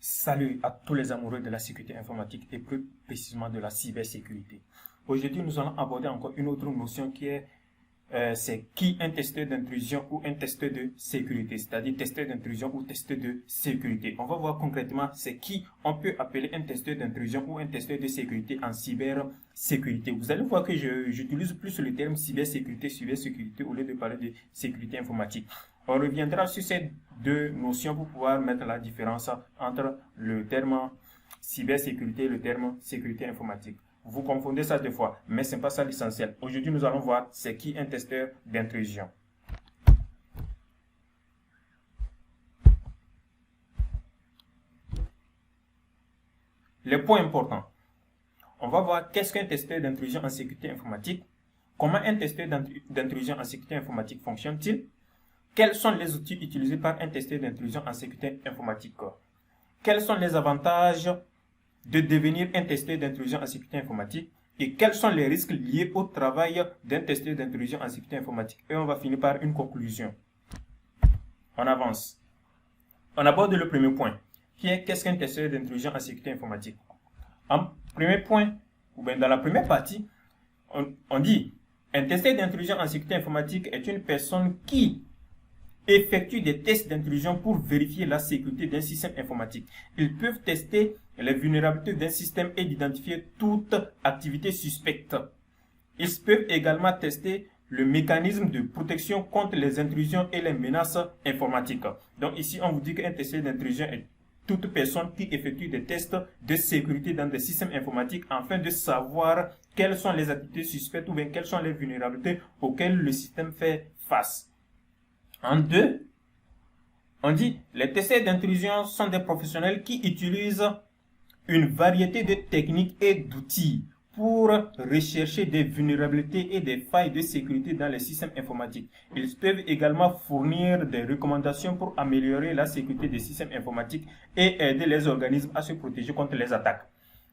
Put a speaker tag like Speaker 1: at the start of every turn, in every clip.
Speaker 1: Salut à tous les amoureux de la sécurité informatique et plus précisément de la cybersécurité. Aujourd'hui, nous allons aborder encore une autre notion qui est c'est qui un testeur d'intrusion ou un testeur de sécurité, c'est-à-dire testeur d'intrusion ou testeur de sécurité. On va voir concrètement c'est qui on peut appeler un testeur d'intrusion ou un testeur de sécurité en cybersécurité. Vous allez voir que j'utilise plus le terme cybersécurité au lieu de parler de sécurité informatique. On reviendra sur ces deux notions pour pouvoir mettre la différence entre le terme cybersécurité et le terme sécurité informatique. Vous confondez ça deux fois, mais ce n'est pas ça l'essentiel. Aujourd'hui, nous allons voir c'est qui un testeur d'intrusion. Les points importants. On va voir qu'est-ce qu'un testeur d'intrusion en sécurité informatique, comment un testeur d'intrusion en sécurité informatique fonctionne-t-il, quels sont les outils utilisés par un testeur d'intrusion en sécurité informatique, quels sont les avantages de devenir un testeur d'intrusion en sécurité informatique et quels sont les risques liés au travail d'un testeur d'intrusion en sécurité informatique. Et on va finir par une conclusion. On avance. On aborde le premier point, qui est qu'est-ce qu'un testeur d'intrusion en sécurité informatique. En premier point, ou bien dans la première partie, on dit un testeur d'intrusion en sécurité informatique est une personne qui effectue des tests d'intrusion pour vérifier la sécurité d'un système informatique. Ils peuvent tester les vulnérabilités d'un système et identifier toute activité suspecte. Ils peuvent également tester le mécanisme de protection contre les intrusions et les menaces informatiques. Donc ici, on vous dit qu'un testeur d'intrusion est toute personne qui effectue des tests de sécurité dans des systèmes informatiques afin de savoir quelles sont les activités suspectes ou bien quelles sont les vulnérabilités auxquelles le système fait face. En deux, on dit les testeurs d'intrusion sont des professionnels qui utilisent une variété de techniques et d'outils pour rechercher des vulnérabilités et des failles de sécurité dans les systèmes informatiques. Ils peuvent également fournir des recommandations pour améliorer la sécurité des systèmes informatiques et aider les organismes à se protéger contre les attaques.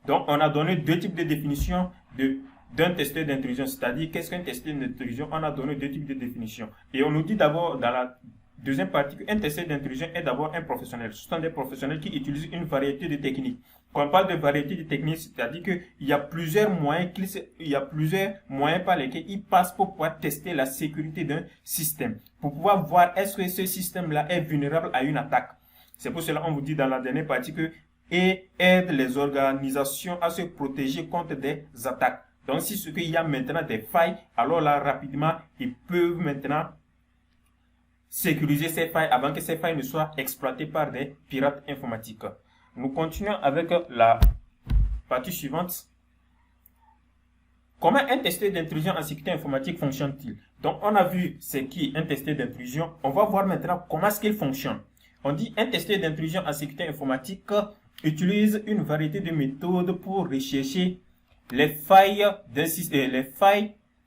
Speaker 1: Donc, on a donné deux types de définitions d'un testeur d'intrusion, c'est-à-dire qu'est-ce qu'un testeur d'intrusion. On a donné deux types de définitions. Et on nous dit d'abord dans la deuxième partie qu'un testeur d'intrusion est d'abord un professionnel. Ce sont des professionnels qui utilisent une variété de techniques. Quand on parle de variété de techniques, c'est-à-dire qu'il y a plusieurs moyens par lesquels ils passent pour pouvoir tester la sécurité d'un système, pour pouvoir voir est-ce que ce système-là est vulnérable à une attaque. C'est pour cela qu'on vous dit dans la dernière partie que et aide les organisations à se protéger contre des attaques. Donc, si ce qu'il y a maintenant des failles, alors là, rapidement, ils peuvent maintenant sécuriser ces failles avant que ces failles ne soient exploitées par des pirates informatiques. Nous continuons avec la partie suivante. Comment un testeur d'intrusion en sécurité informatique fonctionne-t-il? Donc, on a vu c'est qui un testeur d'intrusion. On va voir maintenant comment est-ce qu'il fonctionne. On dit un testeur d'intrusion en sécurité informatique utilise une variété de méthodes pour rechercher les failles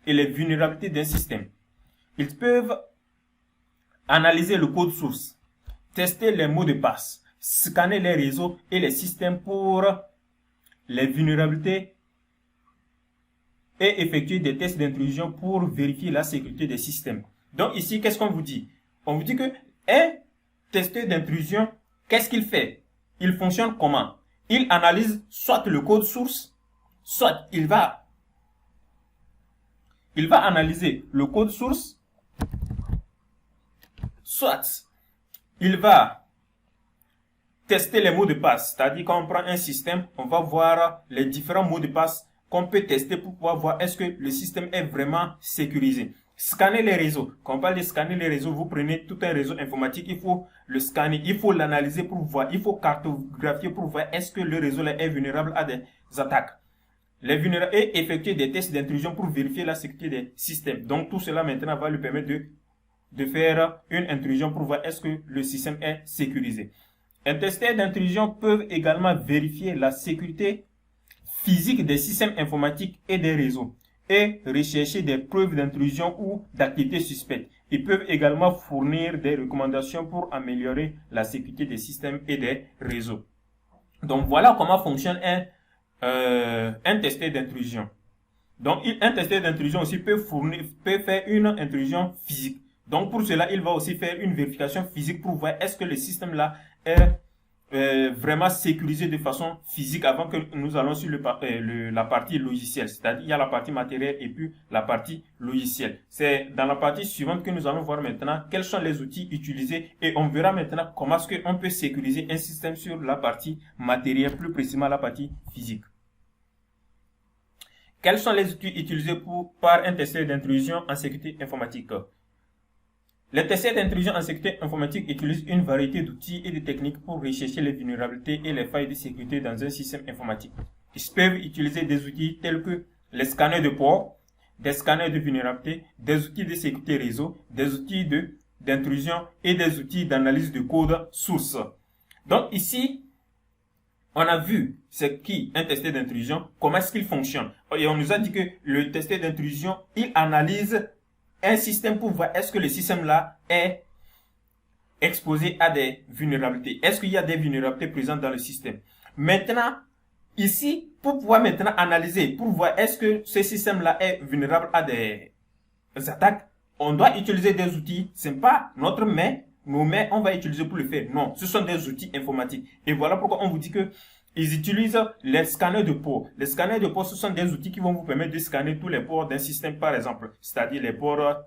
Speaker 1: et les vulnérabilités d'un système. Ils peuvent analyser le code source, tester les mots de passe, scanner les réseaux et les systèmes pour les vulnérabilités et effectuer des tests d'intrusion pour vérifier la sécurité des systèmes. Donc ici, qu'est-ce qu'on vous dit? On vous dit que un testeur d'intrusion, qu'est-ce qu'il fait? Il fonctionne comment? Il analyse soit le code source, soit il va analyser le code source, soit il va tester les mots de passe. C'est-à-dire quand on prend un système, on va voir les différents mots de passe qu'on peut tester pour pouvoir voir est-ce que le système est vraiment sécurisé. Scanner les réseaux. Quand on parle de scanner les réseaux, vous prenez tout un réseau informatique, il faut le scanner, il faut l'analyser pour voir, il faut cartographier pour voir est-ce que le réseau est vulnérable à des attaques. Et effectuer des tests d'intrusion pour vérifier la sécurité des systèmes. Donc tout cela maintenant va lui permettre de faire une intrusion pour voir est-ce que le système est sécurisé. Un testeur d'intrusion peut également vérifier la sécurité physique des systèmes informatiques et des réseaux et rechercher des preuves d'intrusion ou d'activité suspecte. Ils peuvent également fournir des recommandations pour améliorer la sécurité des systèmes et des réseaux. Donc voilà comment fonctionne un testeur d'intrusion. Donc un testeur d'intrusion aussi peut faire une intrusion physique. Donc pour cela, il va aussi faire une vérification physique pour voir est-ce que le système là est vraiment sécurisé de façon physique avant que nous allons sur la partie logicielle. C'est-à-dire, il y a la partie matérielle et puis la partie logicielle. C'est dans la partie suivante que nous allons voir maintenant quels sont les outils utilisés et on verra maintenant comment est-ce qu'on peut sécuriser un système sur la partie matérielle, plus précisément la partie physique. Quels sont les outils utilisés par un testeur d'intrusion en sécurité informatique? Les testeurs d'intrusion en sécurité informatique utilisent une variété d'outils et de techniques pour rechercher les vulnérabilités et les failles de sécurité dans un système informatique. Ils peuvent utiliser des outils tels que les scanners de port, des scanners de vulnérabilité, des outils de sécurité réseau, des outils d'intrusion et des outils d'analyse de code source. Donc ici, on a vu ce qui un testeur d'intrusion, comment est-ce qu'il fonctionne. Et on nous a dit que le testeur d'intrusion, il analyse un système pour voir est-ce que le système là est exposé à des vulnérabilités. Est-ce qu'il y a des vulnérabilités présentes dans le système. Maintenant, ici, pour pouvoir maintenant analyser, pour voir est-ce que ce système là est vulnérable à des attaques, on doit utiliser des outils. Ce n'est pas notre main, nos mains, on va utiliser pour le faire. Non, ce sont des outils informatiques. Et voilà pourquoi on vous dit que ils utilisent les scanners de port. Les scanners de port, ce sont des outils qui vont vous permettre de scanner tous les ports d'un système, par exemple. C'est-à-dire les ports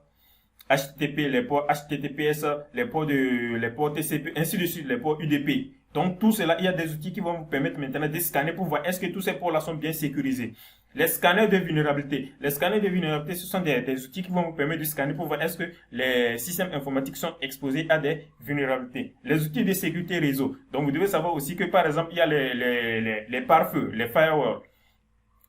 Speaker 1: HTTP, les ports HTTPS, les ports TCP, ainsi de suite, les ports UDP. Donc, tout cela, il y a des outils qui vont vous permettre maintenant de scanner pour voir est-ce que tous ces ports-là sont bien sécurisés. Les scanners de vulnérabilité. Les scanners de vulnérabilité, ce sont des outils qui vont vous permettre de scanner pour voir est-ce que les systèmes informatiques sont exposés à des vulnérabilités. Les outils de sécurité réseau. Donc, vous devez savoir aussi que, par exemple, il y a les pare-feux, les firewalls.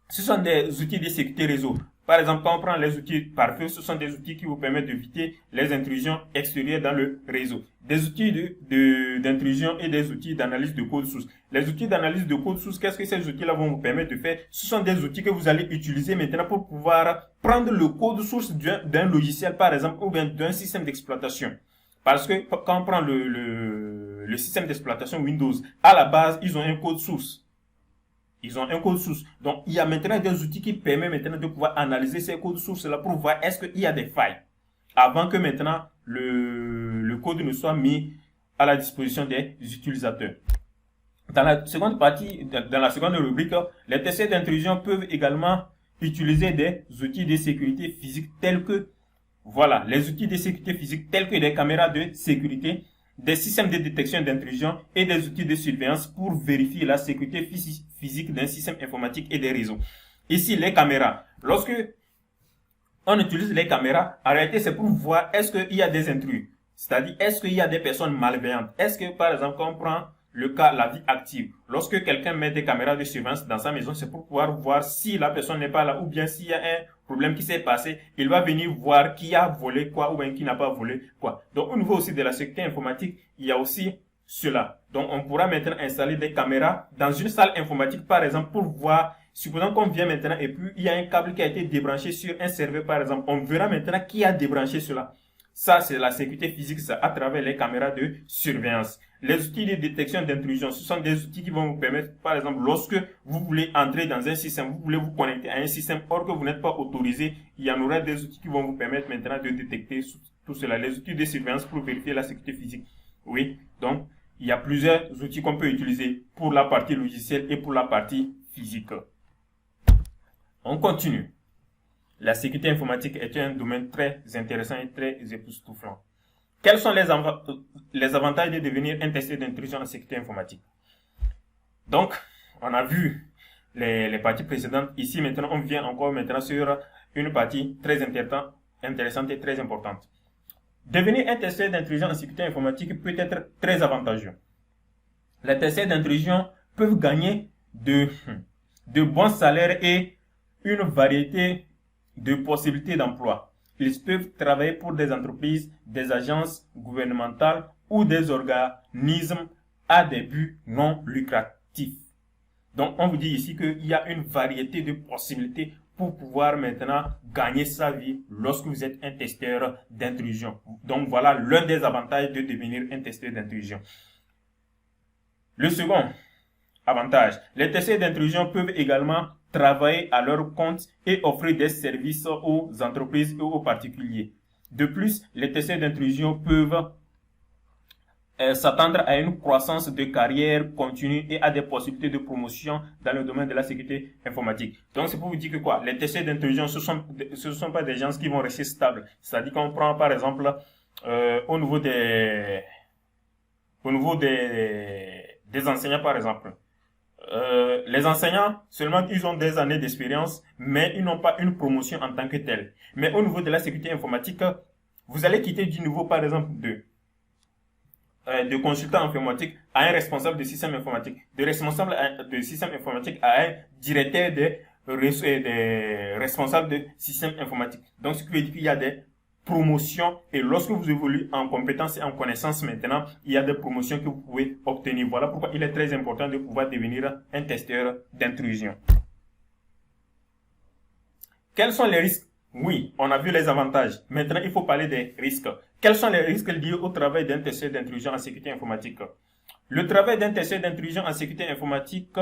Speaker 1: Ce sont des outils de sécurité réseau. Par exemple, quand on prend les outils pare-feu, ce sont des outils qui vous permettent d'éviter les intrusions extérieures dans le réseau. Des outils d'intrusion et des outils d'analyse de code source. Les outils d'analyse de code source, qu'est-ce que ces outils-là vont vous permettre de faire? Ce sont des outils que vous allez utiliser maintenant pour pouvoir prendre le code source d'un logiciel, par exemple, ou bien d'un système d'exploitation. Parce que quand on prend le système d'exploitation Windows, à la base, ils ont un code source. Ils ont un code source. Donc, il y a maintenant des outils qui permettent maintenant de pouvoir analyser ces codes sources-là pour voir est-ce qu'il y a des failles. Avant que maintenant le code ne soit mis à la disposition des utilisateurs. Dans la seconde partie, dans la seconde rubrique, les testeurs d'intrusion peuvent également utiliser des outils de sécurité physique tels que, voilà, les outils de sécurité physique tels que des caméras de sécurité, des systèmes de détection d'intrusion et des outils de surveillance pour vérifier la sécurité physique d'un système informatique et des réseaux. Ici, les caméras. Lorsque on utilise les caméras, en réalité, c'est pour voir est-ce qu'il y a des intrus. C'est-à-dire, est-ce qu'il y a des personnes malveillantes. Est-ce que, par exemple, quand on prend le cas, la vie active, lorsque quelqu'un met des caméras de surveillance dans sa maison, c'est pour pouvoir voir si la personne n'est pas là ou bien s'il y a un problème qui s'est passé, il va venir voir qui a volé quoi ou bien qui n'a pas volé quoi. Donc, au niveau aussi de la sécurité informatique, il y a aussi cela. Donc, on pourra maintenant installer des caméras dans une salle informatique, par exemple, pour voir, supposons qu'on vient maintenant et puis il y a un câble qui a été débranché sur un serveur, par exemple, on verra maintenant qui a débranché cela. Ça, c'est la sécurité physique, ça, à travers les caméras de surveillance. Les outils de détection d'intrusion, ce sont des outils qui vont vous permettre, par exemple, lorsque vous voulez entrer dans un système, vous voulez vous connecter à un système, or que vous n'êtes pas autorisé, il y en aura des outils qui vont vous permettre maintenant de détecter tout cela. Les outils de surveillance pour vérifier la sécurité physique. Oui, donc, il y a plusieurs outils qu'on peut utiliser pour la partie logicielle et pour la partie physique. On continue. La sécurité informatique est un domaine très intéressant et très époustouflant. Quels sont les avantages de devenir un testeur d'intrusion en sécurité informatique? Donc, on a vu les parties précédentes. Ici, maintenant, on vient encore maintenant sur une partie très intéressante et très importante. Devenir un testeur d'intrusion en sécurité informatique peut être très avantageux. Les testeurs d'intrusion peuvent gagner de bons salaires et une variété de possibilités d'emploi. Ils peuvent travailler pour des entreprises, des agences gouvernementales ou des organismes à des buts non lucratifs. Donc, on vous dit ici qu'il y a une variété de possibilités pour pouvoir maintenant gagner sa vie lorsque vous êtes un testeur d'intrusion. Donc, voilà l'un des avantages de devenir un testeur d'intrusion. Le second avantage, les testeurs d'intrusion peuvent également travailler à leur compte et offrir des services aux entreprises et aux particuliers. De plus, les testeurs d'intrusion peuvent s'attendre à une croissance de carrière continue et à des possibilités de promotion dans le domaine de la sécurité informatique. Donc, c'est pour vous dire que quoi, les testeurs d'intrusion, ce sont pas des gens qui vont rester stables. C'est-à-dire qu'on prend, par exemple, au niveau des enseignants, par exemple. Les enseignants, seulement ils ont des années d'expérience, mais ils n'ont pas une promotion en tant que telle. Mais au niveau de la sécurité informatique, vous allez quitter du niveau, par exemple, de consultant informatique à un responsable de système informatique, de responsable de système informatique à un directeur des responsables de système informatique. Donc, ce qui veut dire qu'il y a des promotions et lorsque vous évoluez en compétences et en connaissances maintenant, il y a des promotions que vous pouvez obtenir. Voilà pourquoi il est très important de pouvoir devenir un testeur d'intrusion. Quels sont les risques? Oui, on a vu les avantages. Maintenant, il faut parler des risques. Quels sont les risques liés au travail d'un testeur d'intrusion en sécurité informatique? Le travail d'un testeur d'intrusion en sécurité informatique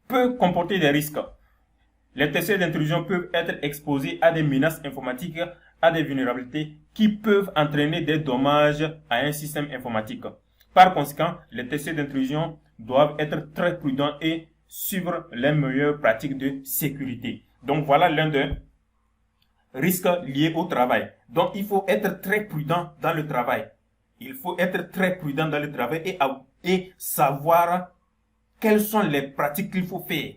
Speaker 1: peut comporter des risques. Les testeurs d'intrusion peuvent être exposés à des menaces informatiques, à des vulnérabilités qui peuvent entraîner des dommages à un système informatique. Par conséquent, les testeurs d'intrusion doivent être très prudents et suivre les meilleures pratiques de sécurité. Donc voilà l'un des risques liés au travail. Donc il faut être très prudent dans le travail. Il faut être très prudent dans le travail et savoir quelles sont les pratiques qu'il faut faire.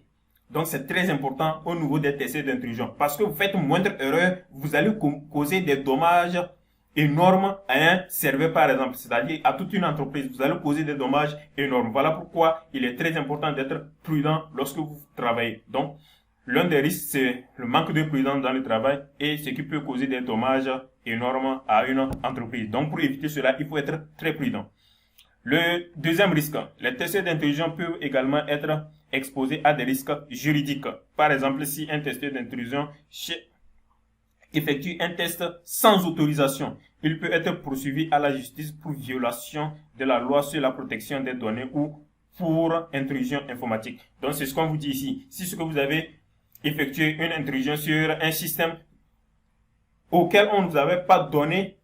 Speaker 1: Donc c'est très important au niveau des testeurs d'intrusion. Parce que vous faites moindre erreur, vous allez causer des dommages énormes à un serveur par exemple. C'est-à-dire à toute une entreprise, vous allez causer des dommages énormes. Voilà pourquoi il est très important d'être prudent lorsque vous travaillez. Donc l'un des risques, c'est le manque de prudence dans le travail et ce qui peut causer des dommages énormes à une entreprise. Donc, pour éviter cela, il faut être très prudent. Le deuxième risque, les testeurs d'intrusion peuvent également être exposés à des risques juridiques. Par exemple, si un testeur d'intrusion effectue un test sans autorisation, il peut être poursuivi à la justice pour violation de la loi sur la protection des données ou pour intrusion informatique. Donc, c'est ce qu'on vous dit ici. Si ce que vous avez effectué une intrusion sur un système auquel on ne vous avait pas donné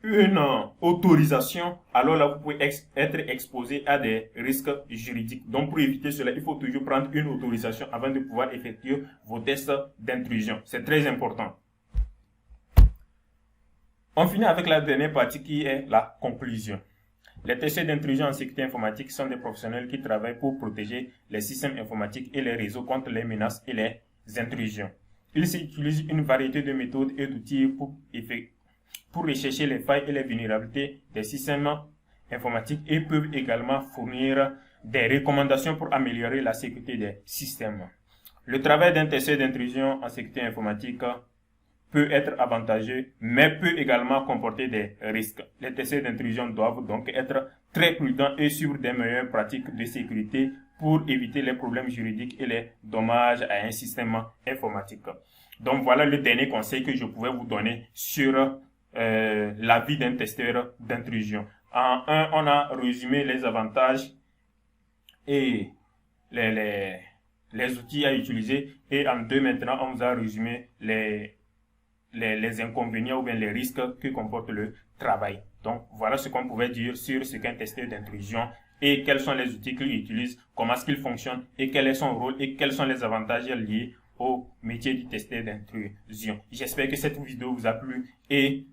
Speaker 1: une autorisation, alors là, vous pouvez être exposé à des risques juridiques. Donc, pour éviter cela, il faut toujours prendre une autorisation avant de pouvoir effectuer vos tests d'intrusion. C'est très important. On finit avec la dernière partie qui est la conclusion. Les testeurs d'intrusion en sécurité informatique sont des professionnels qui travaillent pour protéger les systèmes informatiques et les réseaux contre les menaces et les intrusions. Ils utilisent une variété de méthodes et d'outils pour rechercher les failles et les vulnérabilités des systèmes informatiques et peuvent également fournir des recommandations pour améliorer la sécurité des systèmes. Le travail d'un testeur d'intrusion en sécurité informatique peut être avantageux, mais peut également comporter des risques. Les testeurs d'intrusion doivent donc être très prudents et suivre des meilleures pratiques de sécurité pour éviter les problèmes juridiques et les dommages à un système informatique. Donc voilà le dernier conseil que je pouvais vous donner sur la vie d'un testeur d'intrusion. En un, on a résumé les avantages et les outils à utiliser, et en deux, maintenant, on vous a résumé les inconvénients ou bien les risques que comporte le travail. Donc, voilà ce qu'on pouvait dire sur ce qu'est un testeur d'intrusion et quels sont les outils qu'il utilise, comment est-ce qu'il fonctionne et quel est son rôle et quels sont les avantages liés au métier du testeur d'intrusion. J'espère que cette vidéo vous a plu et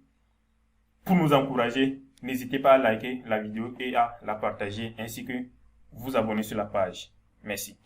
Speaker 1: pour nous encourager, n'hésitez pas à liker la vidéo et à la partager ainsi que vous abonner sur la page. Merci.